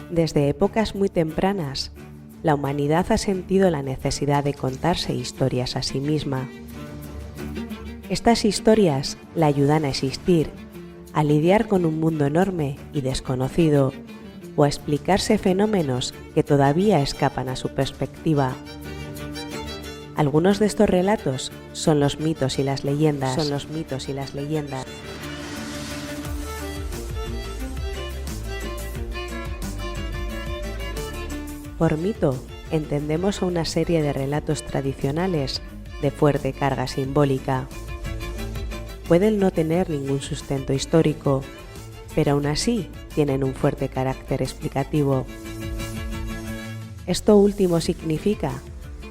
Desde épocas muy tempranas, la humanidad ha sentido la necesidad de contarse historias a sí misma. Estas historias la ayudan a existir, a lidiar con un mundo enorme y desconocido, o a explicarse fenómenos que todavía escapan a su perspectiva. Algunos de estos relatos son los mitos y las leyendas. Por mito, entendemos a una serie de relatos tradicionales de fuerte carga simbólica. Pueden no tener ningún sustento histórico, pero aún así tienen un fuerte carácter explicativo. Esto último significa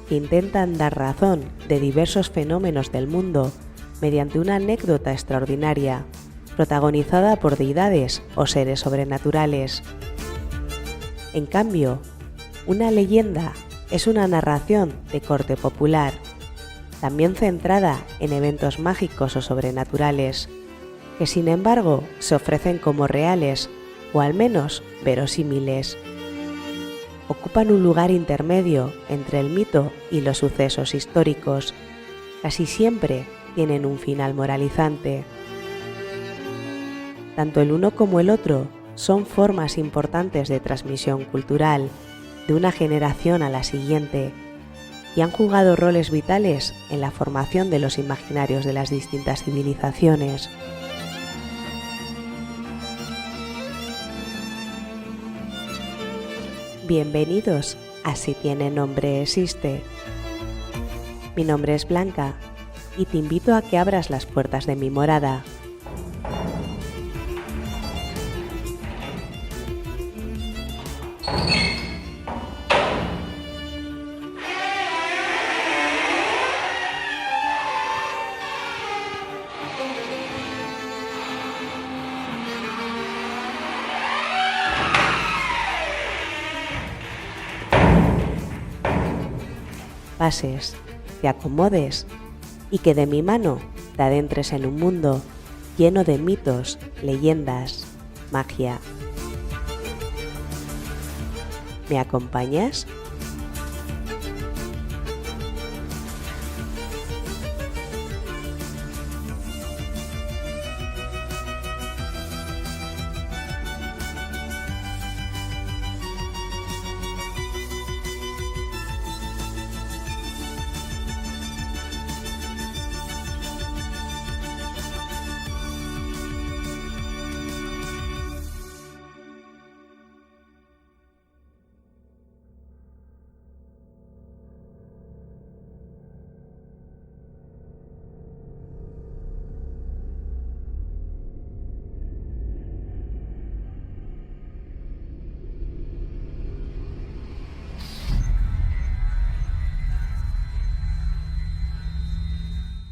que intentan dar razón de diversos fenómenos del mundo mediante una anécdota extraordinaria, protagonizada por deidades o seres sobrenaturales. En cambio, una leyenda es una narración de corte popular, también centrada en eventos mágicos o sobrenaturales, que sin embargo se ofrecen como reales o al menos verosímiles. Ocupan un lugar intermedio entre el mito y los sucesos históricos. Casi siempre tienen un final moralizante. Tanto el uno como el otro son formas importantes de transmisión cultural de una generación a la siguiente y han jugado roles vitales en la formación de los imaginarios de las distintas civilizaciones. Bienvenidos a Si tiene nombre existe. Mi nombre es Blanca y te invito a que abras las puertas de mi morada. Pases, te acomodes y que de mi mano te adentres en un mundo lleno de mitos, leyendas, magia. ¿Me acompañas?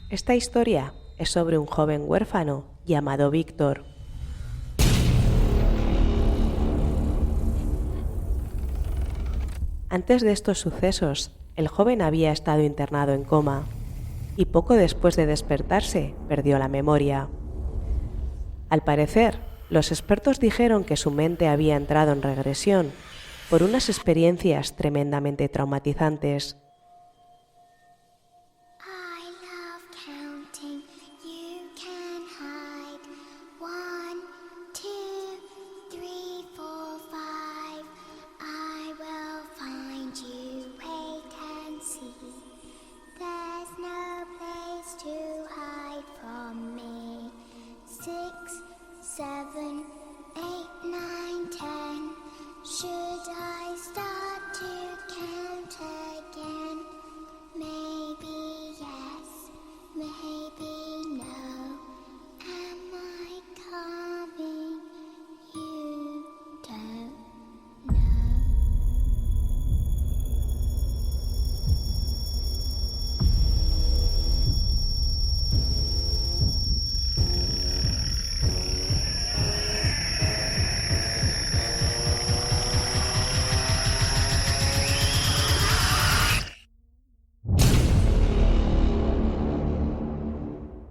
Esta historia es sobre un joven huérfano llamado Víctor. Antes de estos sucesos, el joven había estado internado en coma y poco después de despertarse perdió la memoria. Al parecer, los expertos dijeron que su mente había entrado en regresión por unas experiencias tremendamente traumatizantes.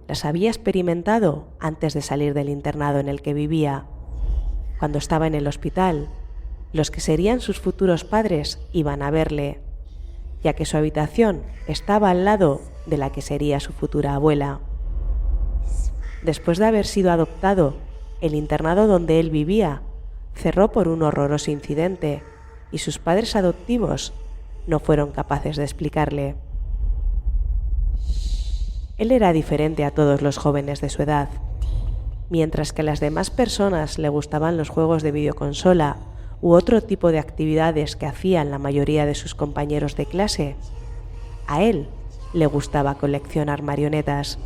Las había experimentado antes de salir del internado en el que vivía. Cuando estaba en el hospital, Los que serían sus futuros padres iban a verle, ya que su habitación estaba al lado de la que sería su futura abuela. Después de haber sido adoptado, el internado donde él vivía cerró por un horroroso incidente y sus padres adoptivos no fueron capaces de explicarle. Él era diferente a todos los jóvenes de su edad. Mientras que a las demás personas le gustaban los juegos de videoconsola u otro tipo de actividades que hacían la mayoría de sus compañeros de clase, a él le gustaba coleccionar marionetas.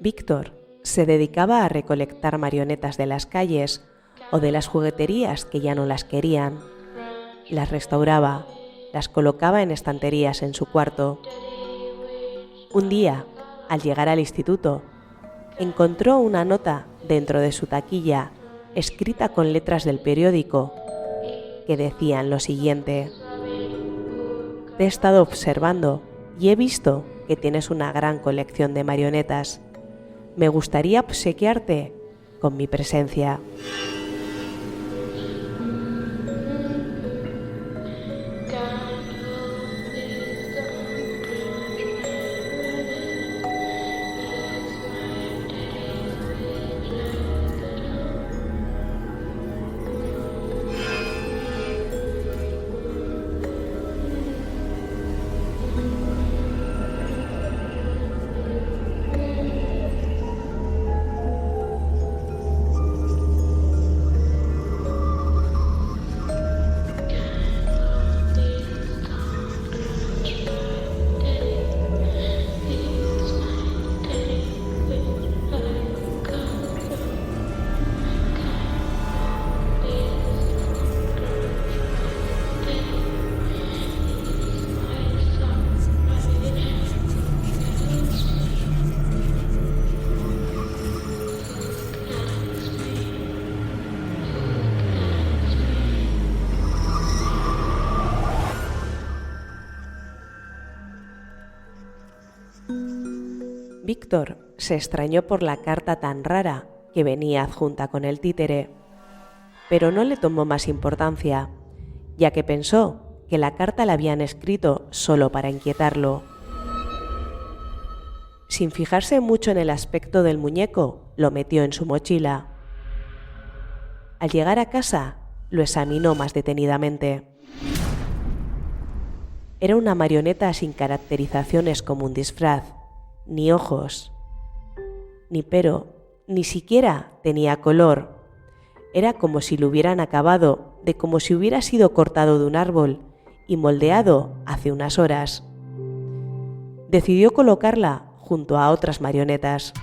Víctor se dedicaba a recolectar marionetas de las calles o de las jugueterías que ya no las querían. Las restauraba, las colocaba en estanterías en su cuarto. Un día, al llegar al instituto, encontró una nota dentro de su taquilla escrita con letras del periódico que decían lo siguiente: te he estado observando y he visto que tienes una gran colección de marionetas. Me gustaría obsequiarte con mi presencia. Víctor se extrañó por la carta tan rara que venía adjunta con el títere, pero no le tomó más importancia, ya que pensó que la carta la habían escrito solo para inquietarlo. Sin fijarse mucho en el aspecto del muñeco, lo metió en su mochila. Al llegar a casa, lo examinó más detenidamente. Era una marioneta sin caracterizaciones como un disfraz, ni ojos, ni pelo, ni siquiera tenía color. Era como si lo hubieran acabado, de como si hubiera sido cortado de un árbol y moldeado hace unas horas. Decidió colocarla junto a otras marionetas.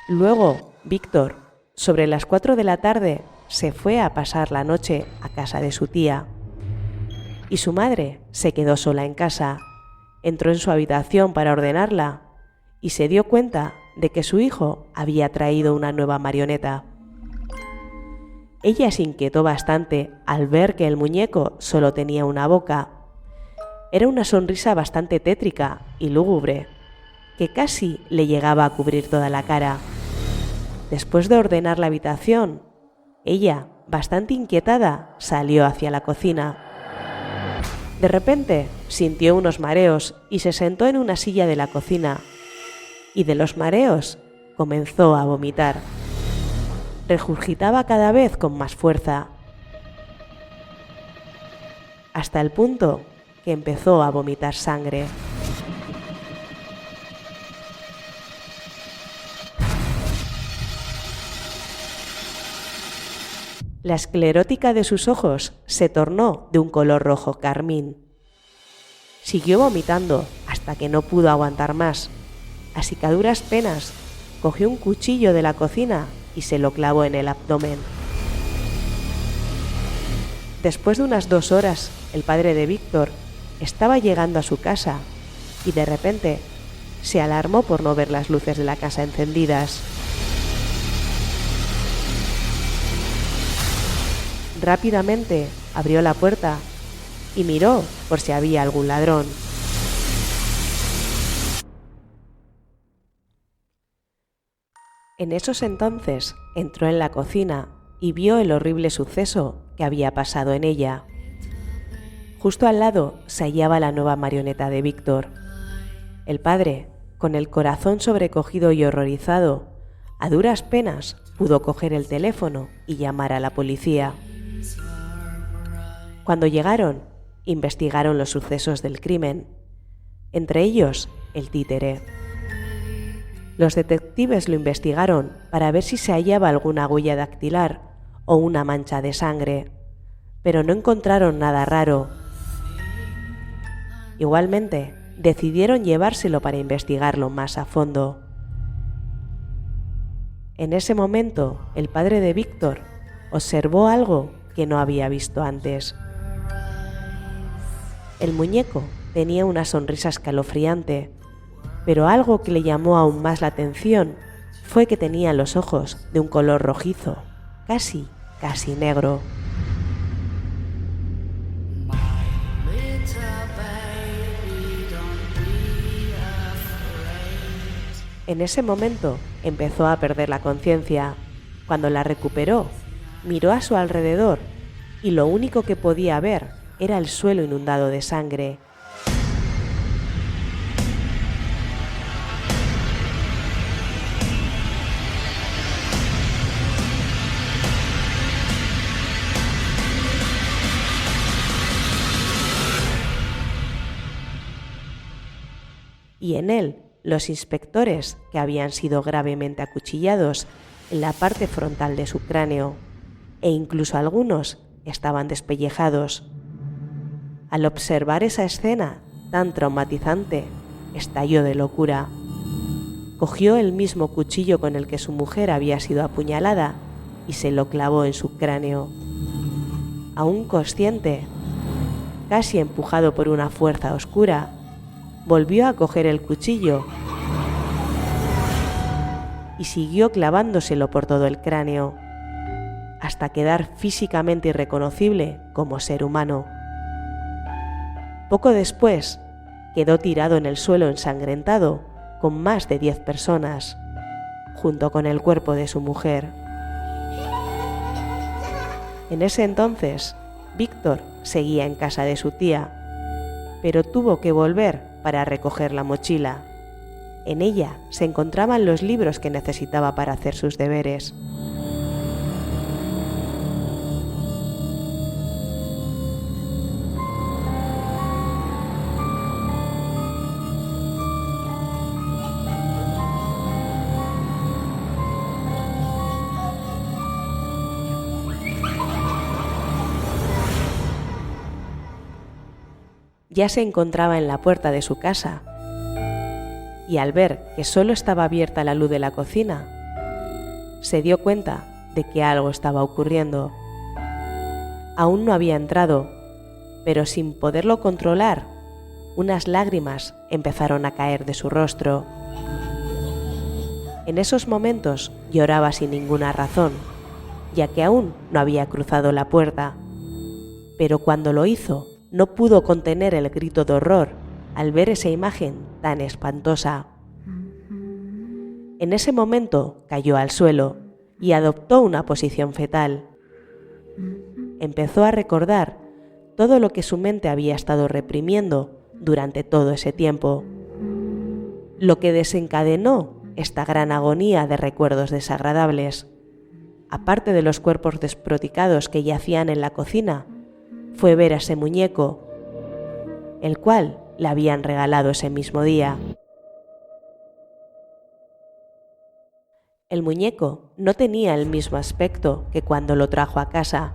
Luego, Víctor, sobre las 4 de la tarde, se fue a pasar la noche a casa de su tía. Y su madre se quedó sola en casa. Entró en su habitación para ordenarla y se dio cuenta de que su hijo había traído una nueva marioneta. Ella se inquietó bastante al ver que el muñeco solo tenía una boca. Era una sonrisa bastante tétrica y lúgubre, que casi le llegaba a cubrir toda la cara. Después de ordenar la habitación, ella, bastante inquietada, salió hacia la cocina. De repente sintió unos mareos y se sentó en una silla de la cocina. Y de los mareos comenzó a vomitar. Regurgitaba cada vez con más fuerza, hasta el punto que empezó a vomitar sangre. La esclerótica de sus ojos se tornó de un color rojo carmín. Siguió vomitando hasta que no pudo aguantar más, así que a duras penas cogió un cuchillo de la cocina y se lo clavó en el abdomen. Después de unas 2 horas, el padre de Víctor estaba llegando a su casa y de repente se alarmó por no ver las luces de la casa encendidas. Rápidamente abrió la puerta y miró por si había algún ladrón. En esos entonces entró en la cocina y vio el horrible suceso que había pasado en ella. Justo al lado se hallaba la nueva marioneta de Víctor. El padre, con el corazón sobrecogido y horrorizado, a duras penas pudo coger el teléfono y llamar a la policía. Cuando llegaron, investigaron los sucesos del crimen, entre ellos el títere. Los detectives lo investigaron para ver si se hallaba alguna huella dactilar o una mancha de sangre, pero no encontraron nada raro. Igualmente, decidieron llevárselo para investigarlo más a fondo. En ese momento, el padre de Víctor observó algo que no había visto antes. El muñeco tenía una sonrisa escalofriante, pero algo que le llamó aún más la atención fue que tenía los ojos de un color rojizo, casi negro. En ese momento empezó a perder la conciencia. Cuando la recuperó, miró a su alrededor y lo único que podía ver era el suelo inundado de sangre. Y en él, los inspectores que habían sido gravemente acuchillados en la parte frontal de su cráneo, e incluso algunos estaban despellejados. Al observar esa escena tan traumatizante, estalló de locura. Cogió el mismo cuchillo con el que su mujer había sido apuñalada y se lo clavó en su cráneo. Aún consciente, casi empujado por una fuerza oscura, volvió a coger el cuchillo y siguió clavándoselo por todo el cráneo, hasta quedar físicamente irreconocible como ser humano. Poco después, quedó tirado en el suelo ensangrentado con más de 10 personas, junto con el cuerpo de su mujer. En ese entonces, Víctor seguía en casa de su tía, pero tuvo que volver para recoger la mochila. En ella se encontraban los libros que necesitaba para hacer sus deberes. Ya se encontraba en la puerta de su casa y al ver que solo estaba abierta la luz de la cocina, se dio cuenta de que algo estaba ocurriendo. Aún no había entrado, pero sin poderlo controlar, unas lágrimas empezaron a caer de su rostro. En esos momentos lloraba sin ninguna razón, ya que aún no había cruzado la puerta, pero cuando lo hizo, no pudo contener el grito de horror al ver esa imagen tan espantosa. En ese momento cayó al suelo y adoptó una posición fetal. Empezó a recordar todo lo que su mente había estado reprimiendo durante todo ese tiempo, lo que desencadenó esta gran agonía de recuerdos desagradables. Aparte de los cuerpos desproticados que yacían en la cocina, fue ver a ese muñeco, el cual le habían regalado ese mismo día. El muñeco no tenía el mismo aspecto que cuando lo trajo a casa.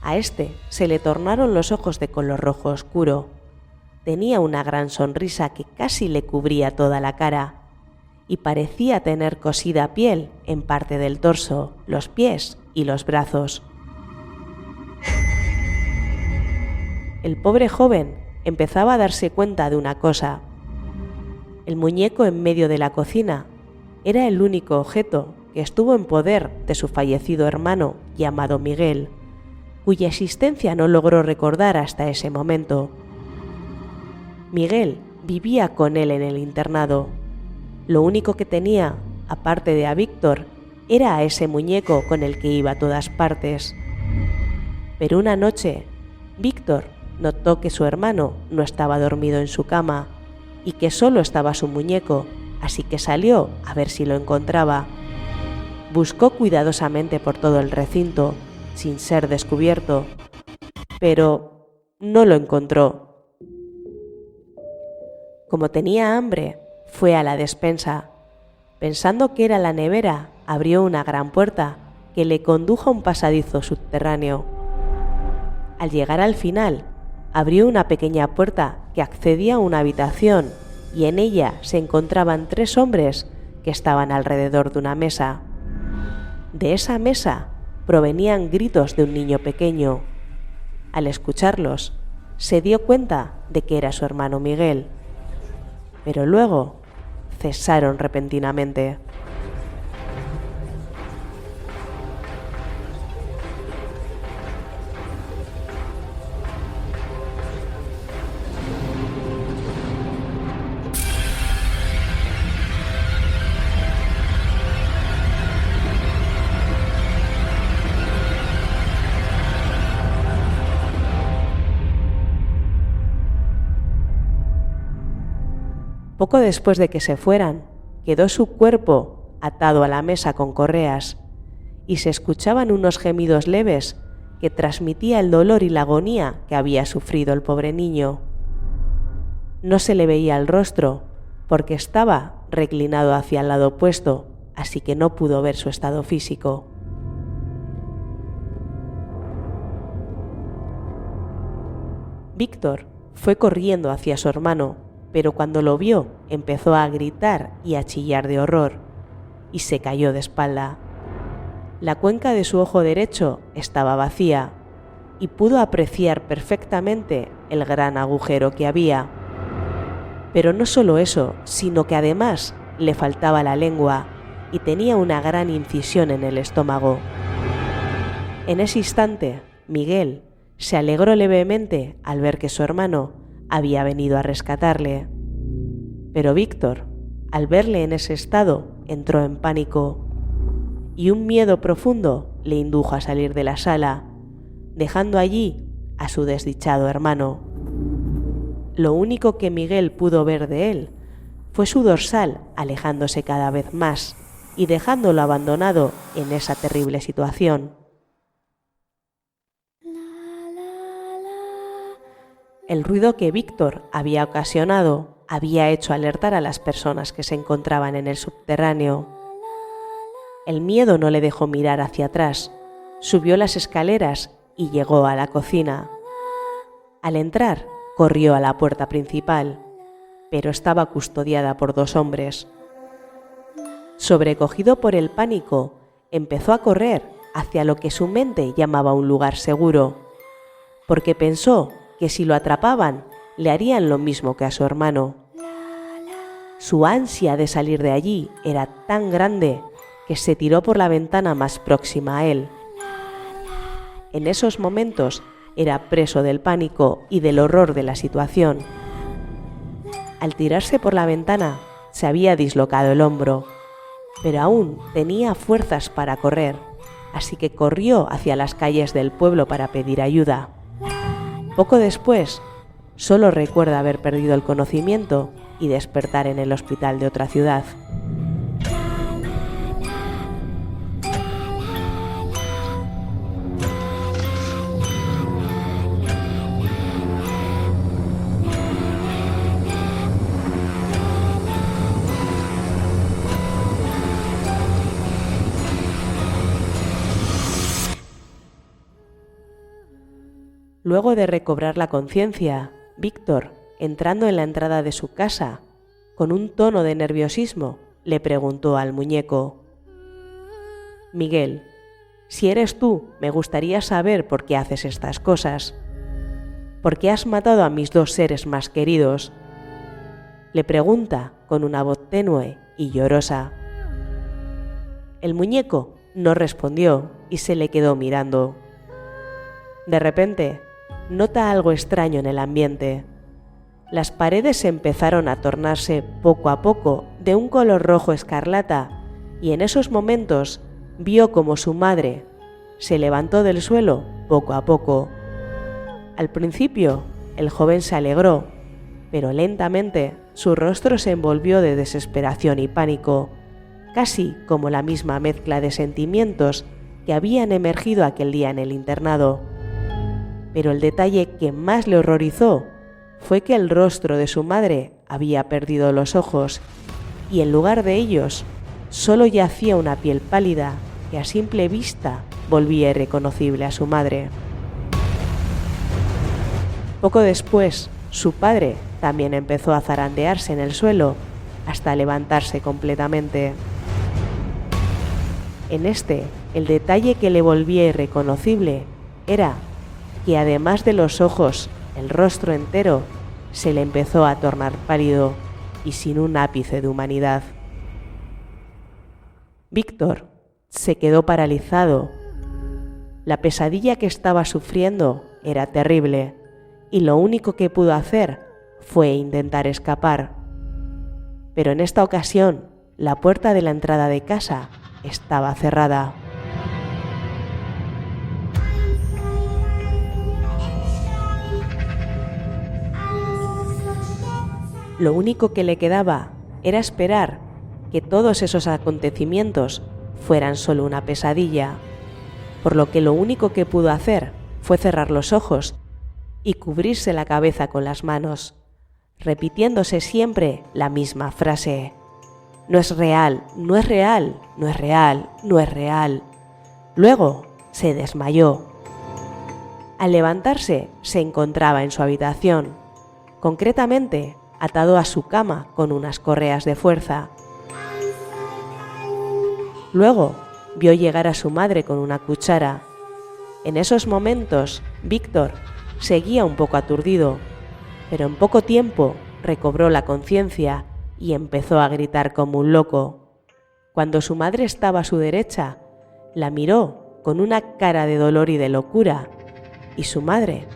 A este se le tornaron los ojos de color rojo oscuro. Tenía una gran sonrisa que casi le cubría toda la cara y parecía tener cosida piel en parte del torso, los pies y los brazos. El pobre joven empezaba a darse cuenta de una cosa. El muñeco en medio de la cocina era el único objeto que estuvo en poder de su fallecido hermano llamado Miguel, cuya existencia no logró recordar hasta ese momento. Miguel vivía con él en el internado. Lo único que tenía, aparte de a Víctor, era a ese muñeco con el que iba a todas partes. Pero una noche, Víctor notó que su hermano no estaba dormido en su cama y que solo estaba su muñeco, así que salió a ver si lo encontraba. Buscó cuidadosamente por todo el recinto, sin ser descubierto, pero no lo encontró. Como tenía hambre, fue a la despensa. Pensando que era la nevera, abrió una gran puerta que le condujo a un pasadizo subterráneo. Al llegar al final, abrió una pequeña puerta que accedía a una habitación y en ella se encontraban 3 hombres que estaban alrededor de una mesa. De esa mesa provenían gritos de un niño pequeño. Al escucharlos, se dio cuenta de que era su hermano Miguel, pero luego cesaron repentinamente. Poco después de que se fueran, quedó su cuerpo atado a la mesa con correas y se escuchaban unos gemidos leves que transmitía el dolor y la agonía que había sufrido el pobre niño. No se le veía el rostro porque estaba reclinado hacia el lado opuesto, así que no pudo ver su estado físico. Víctor fue corriendo hacia su hermano, pero cuando lo vio empezó a gritar y a chillar de horror y se cayó de espalda. La cuenca de su ojo derecho estaba vacía y pudo apreciar perfectamente el gran agujero que había. Pero no solo eso, sino que además le faltaba la lengua y tenía una gran incisión en el estómago. En ese instante, Miguel se alegró levemente al ver que su hermano había venido a rescatarle. Pero Víctor, al verle en ese estado, entró en pánico y un miedo profundo le indujo a salir de la sala, dejando allí a su desdichado hermano. Lo único que Miguel pudo ver de él fue su dorsal alejándose cada vez más y dejándolo abandonado en esa terrible situación. El ruido que Víctor había ocasionado había hecho alertar a las personas que se encontraban en el subterráneo. El miedo no le dejó mirar hacia atrás, subió las escaleras y llegó a la cocina. Al entrar, corrió a la puerta principal, pero estaba custodiada por 2 hombres. Sobrecogido por el pánico, empezó a correr hacia lo que su mente llamaba un lugar seguro, porque pensó que si lo atrapaban, le harían lo mismo que a su hermano. Su ansia de salir de allí era tan grande que se tiró por la ventana más próxima a él. En esos momentos era preso del pánico y del horror de la situación. Al tirarse por la ventana, se había dislocado el hombro, pero aún tenía fuerzas para correr, así que corrió hacia las calles del pueblo para pedir ayuda. Poco después, solo recuerda haber perdido el conocimiento y despertar en el hospital de otra ciudad. Luego de recobrar la conciencia, Víctor, entrando en la entrada de su casa, con un tono de nerviosismo, le preguntó al muñeco: «Miguel, si eres tú, me gustaría saber por qué haces estas cosas. ¿Por qué has matado a mis dos seres más queridos?», le pregunta con una voz tenue y llorosa. El muñeco no respondió y se le quedó mirando. De repente, nota algo extraño en el ambiente. Las paredes empezaron a tornarse poco a poco de un color rojo escarlata y en esos momentos vio como su madre se levantó del suelo poco a poco. Al principio, el joven se alegró, pero lentamente su rostro se envolvió de desesperación y pánico, casi como la misma mezcla de sentimientos que habían emergido aquel día en el internado. Pero el detalle que más le horrorizó fue que el rostro de su madre había perdido los ojos y en lugar de ellos solo yacía una piel pálida que a simple vista volvía irreconocible a su madre. Poco después, su padre también empezó a zarandearse en el suelo hasta levantarse completamente. En el detalle que le volvía irreconocible era que además de los ojos, el rostro entero se le empezó a tornar pálido y sin un ápice de humanidad. Víctor se quedó paralizado. La pesadilla que estaba sufriendo era terrible y lo único que pudo hacer fue intentar escapar. Pero en esta ocasión, la puerta de la entrada de casa estaba cerrada. Lo único que le quedaba era esperar que todos esos acontecimientos fueran solo una pesadilla, por lo que lo único que pudo hacer fue cerrar los ojos y cubrirse la cabeza con las manos, repitiéndose siempre la misma frase: «No es real, no es real, no es real, no es real». Luego se desmayó. Al levantarse se encontraba en su habitación, concretamente atado a su cama con unas correas de fuerza. Luego vio llegar a su madre con una cuchara. En esos momentos, Víctor seguía un poco aturdido, pero en poco tiempo recobró la conciencia y empezó a gritar como un loco. Cuando su madre estaba a su derecha, la miró con una cara de dolor y de locura, y su madre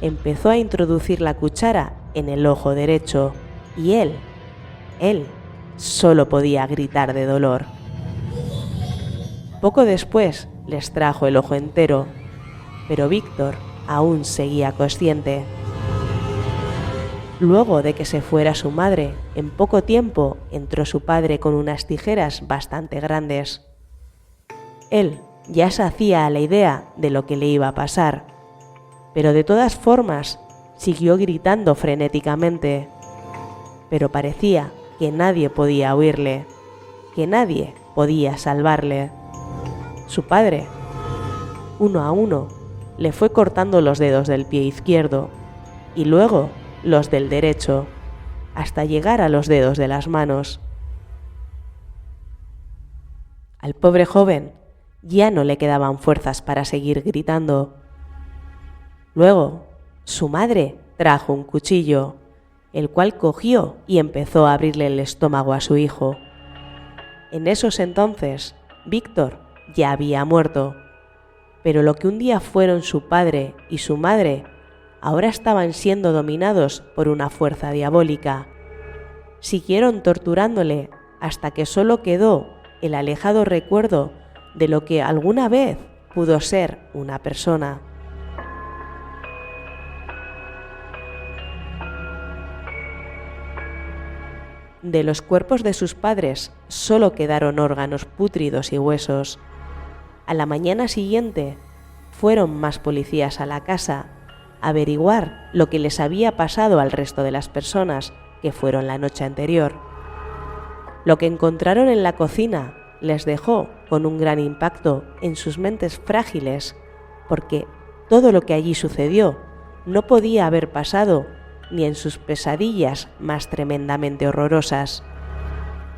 empezó a introducir la cuchara en el ojo derecho, y él solo podía gritar de dolor. Poco después les trajo el ojo entero, pero Víctor aún seguía consciente. Luego de que se fuera su madre, en poco tiempo entró su padre con unas tijeras bastante grandes. Él ya se hacía a la idea de lo que le iba a pasar, pero de todas formas siguió gritando frenéticamente. Pero parecía que nadie podía oírle, que nadie podía salvarle. Su padre, uno a uno, le fue cortando los dedos del pie izquierdo y luego los del derecho, hasta llegar a los dedos de las manos. Al pobre joven ya no le quedaban fuerzas para seguir gritando. Luego, su madre trajo un cuchillo, el cual cogió y empezó a abrirle el estómago a su hijo. En esos entonces, Víctor ya había muerto, pero lo que un día fueron su padre y su madre, ahora estaban siendo dominados por una fuerza diabólica. Siguieron torturándole hasta que solo quedó el alejado recuerdo de lo que alguna vez pudo ser una persona. De los cuerpos de sus padres solo quedaron órganos pútridos y huesos. A la mañana siguiente fueron más policías a la casa a averiguar lo que les había pasado al resto de las personas que fueron la noche anterior. Lo que encontraron en la cocina les dejó con un gran impacto en sus mentes frágiles, porque todo lo que allí sucedió no podía haber pasado ni en sus pesadillas más tremendamente horrorosas.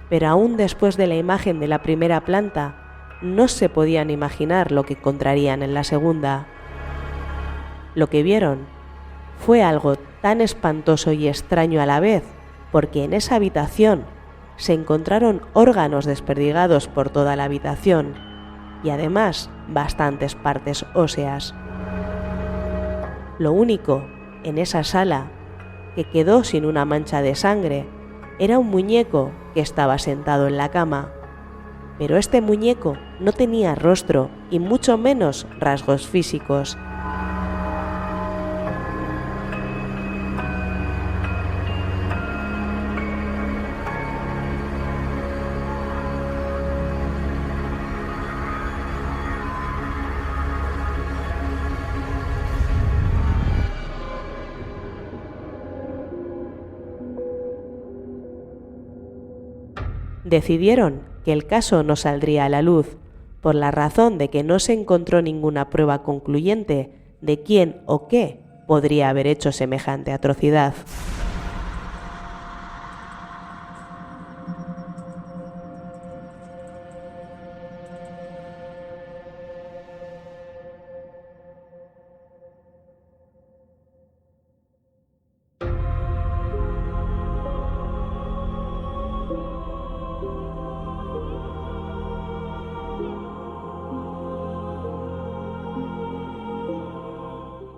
Pero aún después de la imagen de la primera planta, no se podían imaginar lo que encontrarían en la segunda. Lo que vieron fue algo tan espantoso y extraño a la vez, porque en esa habitación se encontraron órganos desperdigados por toda la habitación y además bastantes partes óseas. Lo único en esa sala que quedó sin una mancha de sangre era un muñeco que estaba sentado en la cama, pero este muñeco no tenía rostro y mucho menos rasgos físicos. Decidieron que el caso no saldría a la luz, por la razón de que no se encontró ninguna prueba concluyente de quién o qué podría haber hecho semejante atrocidad.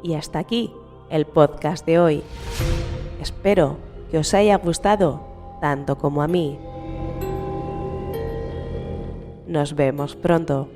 Y hasta aquí el podcast de hoy. Espero que os haya gustado tanto como a mí. Nos vemos pronto.